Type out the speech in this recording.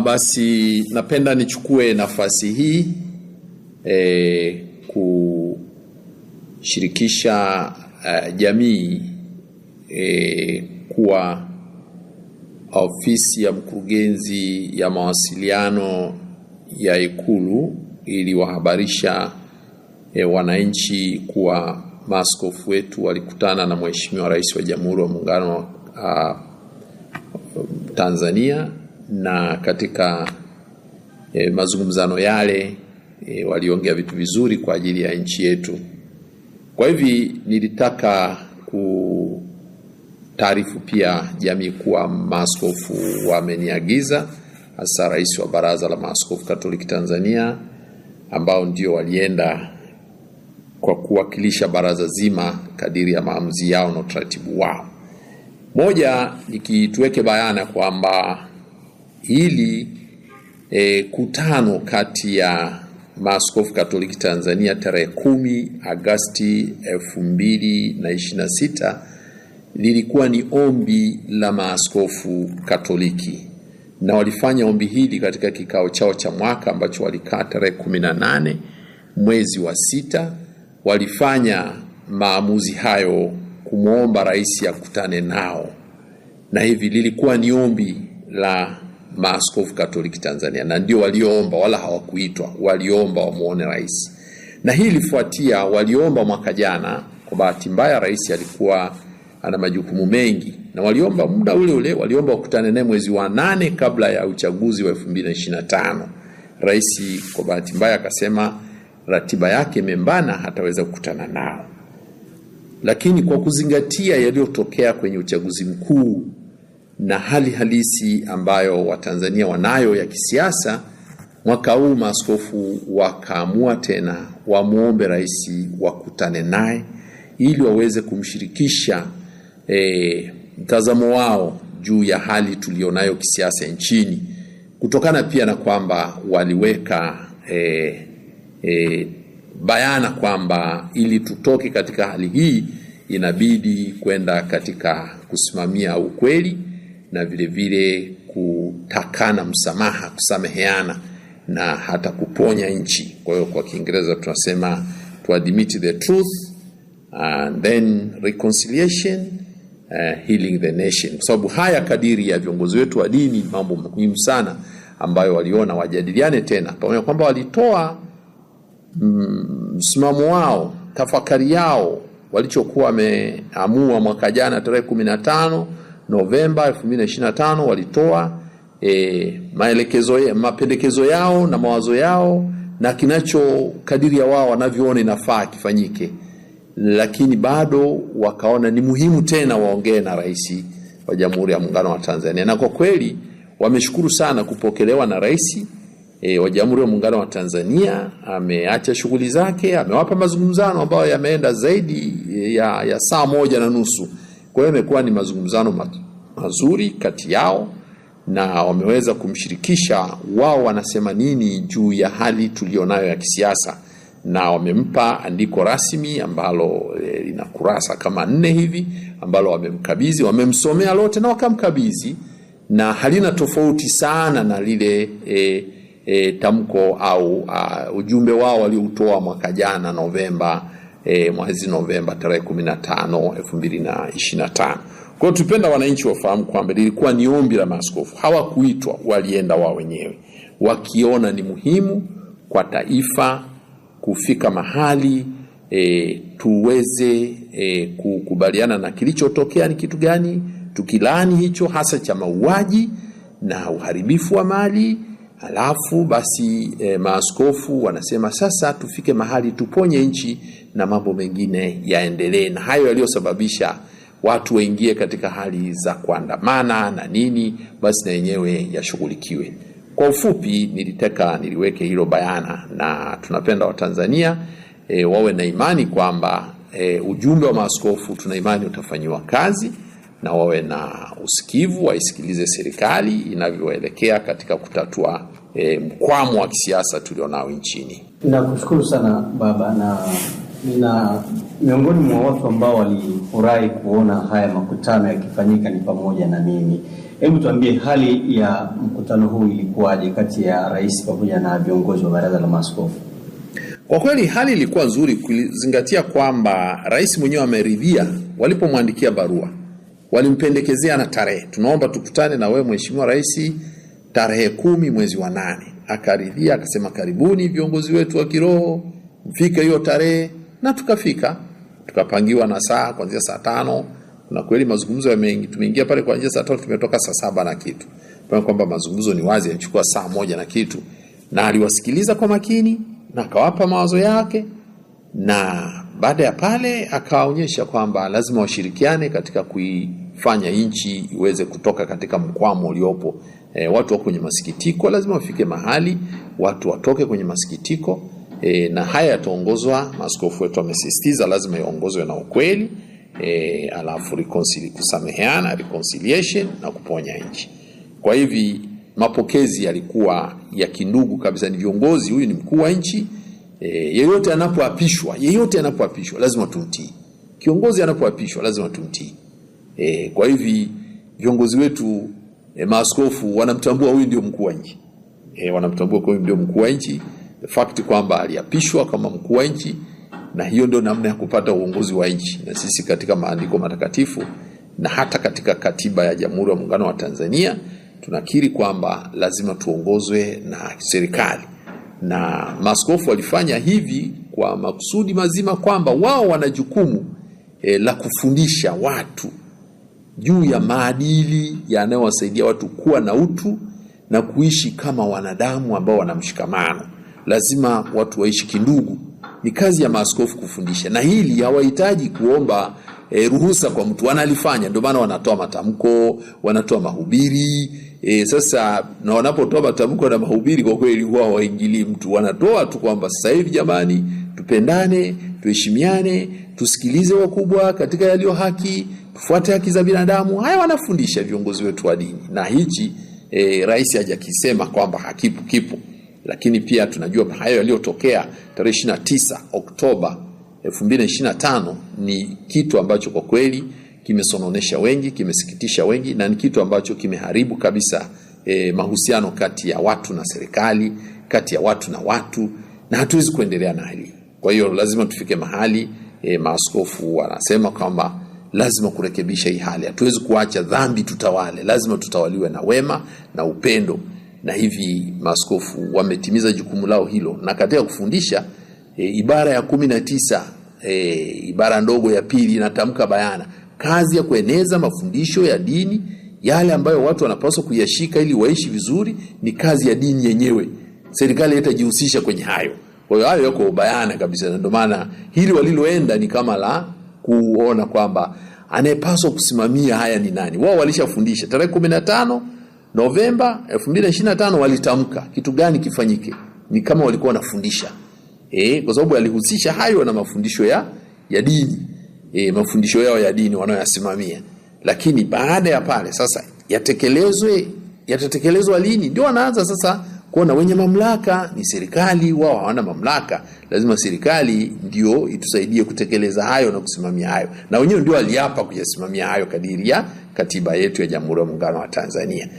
Basi napenda nichukue nafasi hii kushirikisha jamii kuwa ofisi ya mkurugenzi ya mawasiliano ya Ikulu iliwahabarisha wananchi kuwa maaskofu wetu walikutana na Mheshimiwa Rais wa Jamhuri ya Muungano wa Tanzania, na katika mazungumzano yale waliongea vitu vizuri kwa ajili ya nchi yetu. Kwa hivi nilitaka kutaarifu pia jamii kuwa maaskofu wameniagiza, hasa Rais wa Baraza la Maaskofu Katoliki Tanzania, ambao ndio walienda kwa kuwakilisha baraza zima kadiri ya maamuzi yao na utaratibu wao. Moja, nikituweke bayana kwamba hili kutano kati ya Maaskofu Katoliki Tanzania tarehe 10 Agosti 2026 lilikuwa ni ombi la Maaskofu Katoliki, na walifanya ombi hili katika kikao chao cha mwaka ambacho walikaa tarehe 18 mwezi wa 6. Walifanya maamuzi hayo kumuomba rais akutane nao, na hivi lilikuwa ni ombi la Maaskofu Katoliki Tanzania, na ndio walioomba, wala hawakuitwa, waliomba wamuone rais. Na hii ilifuatia waliomba mwaka jana. Kwa bahati mbaya rais alikuwa ana majukumu mengi, na waliomba muda ule ule, waliomba wakutane naye mwezi wa 8 kabla ya uchaguzi wa 2025. Rais kwa bahati mbaya akasema ratiba yake imembana, hataweza kukutana nao. Lakini kwa kuzingatia yaliyotokea kwenye uchaguzi mkuu na hali halisi ambayo Watanzania wanayo ya kisiasa, mwaka huu maaskofu wakaamua tena wamuombe rais wakutane naye ili waweze kumshirikisha mtazamo wao juu ya hali tulionayo kisiasa nchini, kutokana pia na kwamba waliweka bayana kwamba ili tutoke katika hali hii inabidi kwenda katika kusimamia ukweli na vile vile kutakana msamaha, kusameheana na hata kuponya nchi. Kwa hiyo kwa Kiingereza tunasema to admit the truth and then reconciliation, healing the nation. Kwa sababu haya kadiri ya viongozi wetu wa dini, mambo muhimu sana ambayo waliona wajadiliane tena, pamoja kwamba walitoa msimamo wao, tafakari yao walichokuwa wameamua mwaka jana tarehe 15 Novemba 2025. Walitoa mapendekezo yao na mawazo yao na kinacho kadiri ya wao wanavyoona inafaa kifanyike, lakini bado wakaona ni muhimu tena waongee na rais wa Jamhuri ya Muungano wa Tanzania. Na kwa kweli wameshukuru sana kupokelewa na rais wa Jamhuri ya Muungano wa Tanzania. Ameacha shughuli zake, amewapa mazungumzano ambayo yameenda zaidi ya saa 1.5. Kwa hiyo imekuwa ni mazungumzano mazuri kati yao, na wameweza kumshirikisha wao wanasema nini juu ya hali tulionayo ya kisiasa, na wamempa andiko rasmi ambalo lina kurasa kama 4 hivi, ambalo wamemkabidhi, wamemsomea lote na wakamkabidhi, na halina tofauti sana na lile tamko au ujumbe wao walioutoa mwaka jana mwezi Novemba tarehe 15 2025. Kwa hiyo tupenda wananchi wafahamu kwamba lilikuwa ni ombi la maaskofu, hawakuitwa, walienda wao wenyewe wakiona ni muhimu kwa taifa kufika mahali tuweze kukubaliana na kilichotokea ni kitu gani, tukilaani hicho hasa cha mauaji na uharibifu wa mali. Halafu basi maaskofu wanasema sasa tufike mahali tuponye nchi na mambo mengine yaendelee, na hayo yaliyosababisha watu waingie katika hali za kuandamana na nini, basi na yenyewe yashughulikiwe. Kwa ufupi niliweke hilo bayana, na tunapenda Watanzania wawe na imani kwamba ujumbe wa maaskofu tuna imani utafanywa kazi, na wawe na usikivu, waisikilize serikali inavyoelekea katika kutatua mkwamo wa kisiasa tulionao nchini. Nakushukuru sana baba, na miongoni mwa watu ambao walifurahi kuona haya makutano yakifanyika ni pamoja na mimi. Hebu tuambie hali ya mkutano huu ilikuwaje kati ya rais pamoja na viongozi wa Baraza la Maaskofu? Kwa kweli hali ilikuwa nzuri, kuzingatia kwamba rais mwenyewe ameridhia. Walipomwandikia barua walimpendekezea na tarehe, tunaomba tukutane na wewe Mheshimiwa Rais tarehe 10 mwezi wa 8. Akaridhia, akasema karibuni viongozi wetu wa kiroho, mfike hiyo tarehe, na tukafika. Tukapangiwa na saa kuanzia saa 5, na kweli mazungumzo mengi. Tumeingia pale kuanzia saa 5, tumetoka saa 7 na kitu. Kwa kwamba mazungumzo ni wazi, yachukua saa 1 na kitu, na aliwasikiliza kwa makini na akawapa mawazo yake, na baada ya pale akaonyesha kwamba lazima washirikiane katika kuifanya nchi iweze kutoka katika mkwamo uliopo. Watu wako kwenye masikitiko, lazima wafike mahali watu watoke kwenye masikitiko, na haya yataongozwa, maaskofu wetu wamesisitiza lazima yaongozwe na ukweli, alafu kusameheana, reconciliation, na kuponya nchi. Kwa hivi mapokezi yalikuwa ya kindugu kabisa. Ni viongozi, huyu ni mkuu wa nchi, yeyote anapoapishwa lazima tumtii. Kiongozi anapoapishwa lazima tumtii. Kwa hivi viongozi wetu, maaskofu wanamtambua huyu ndio mkuu wa nchi. Wanamtambua kwa huyu ndio mkuu wa nchi, the fact kwamba aliapishwa kama mkuu wa nchi, na hiyo ndio namna ya kupata uongozi wa nchi. Na sisi katika maandiko matakatifu na hata katika katiba ya Jamhuri ya Muungano wa Tanzania tunakiri kwamba lazima tuongozwe na serikali, na maaskofu walifanya hivi kwa makusudi mazima kwamba wao wana jukumu la kufundisha watu juu ya maadili yanayowasaidia watu kuwa na utu na kuishi kama wanadamu ambao wana mshikamano. Lazima watu waishi kindugu. Ni kazi ya maaskofu kufundisha, na hili hawahitaji kuomba ruhusa kwa mtu, wanalifanya. Ndio maana wanatoa matamko, wanatoa mahubiri. Sasa na wanapotoa matamko na mahubiri, kwa kweli huwa hawaingilii mtu, wanatoa tu kwamba sasa hivi jamani, tupendane, tuheshimiane, tusikilize wakubwa katika yaliyo haki, tufuate haki za binadamu. Haya wanafundisha viongozi wetu wa dini, na hichi rais hajakisema kwamba hakipo, kipo. Lakini pia tunajua hayo yaliyotokea tarehe 29 Oktoba 2025 ni kitu ambacho kwa kweli kimesononesha wengi, kimesikitisha wengi, na ni kitu ambacho kimeharibu kabisa mahusiano kati ya watu na serikali, kati ya watu na watu, na hatuwezi kuendelea na hali. Kwa hiyo lazima tufike mahali, maaskofu wanasema kwamba lazima kurekebisha hii hali. Hatuwezi kuacha dhambi tutawale, lazima tutawaliwe na wema na upendo. Na hivi maaskofu wametimiza jukumu lao hilo, na katika kufundisha ibara ya 19 ibara ndogo ya 2 inatamka bayana kazi ya kueneza mafundisho ya dini, yale ambayo watu wanapaswa kuyashika ili waishi vizuri, ni kazi ya dini yenyewe. Serikali haitajihusisha kwenye hayo. Kwa hiyo hayo yako bayana kabisa, na ndio maana hili waliloenda ni kama la kuona kwamba anayepaswa kusimamia haya ni nani. Wao walishafundisha tarehe 15 Novemba 2025 walitamka kitu gani kifanyike. Ni kama walikuwa wanafundisha. Kwa sababu alihusisha hayo na mafundisho ya dini. Mafundisho yao ya dini wanayoyasimamia. Lakini baada ya pale sasa yatatekelezwa lini? Ndio wanaanza sasa kuona wenye mamlaka ni serikali, wao hawana mamlaka. Lazima serikali ndio itusaidie kutekeleza hayo na kusimamia hayo. Na wenyewe ndio waliapa kuyasimamia hayo kadiri ya katiba yetu ya Jamhuri ya Muungano wa Tanzania.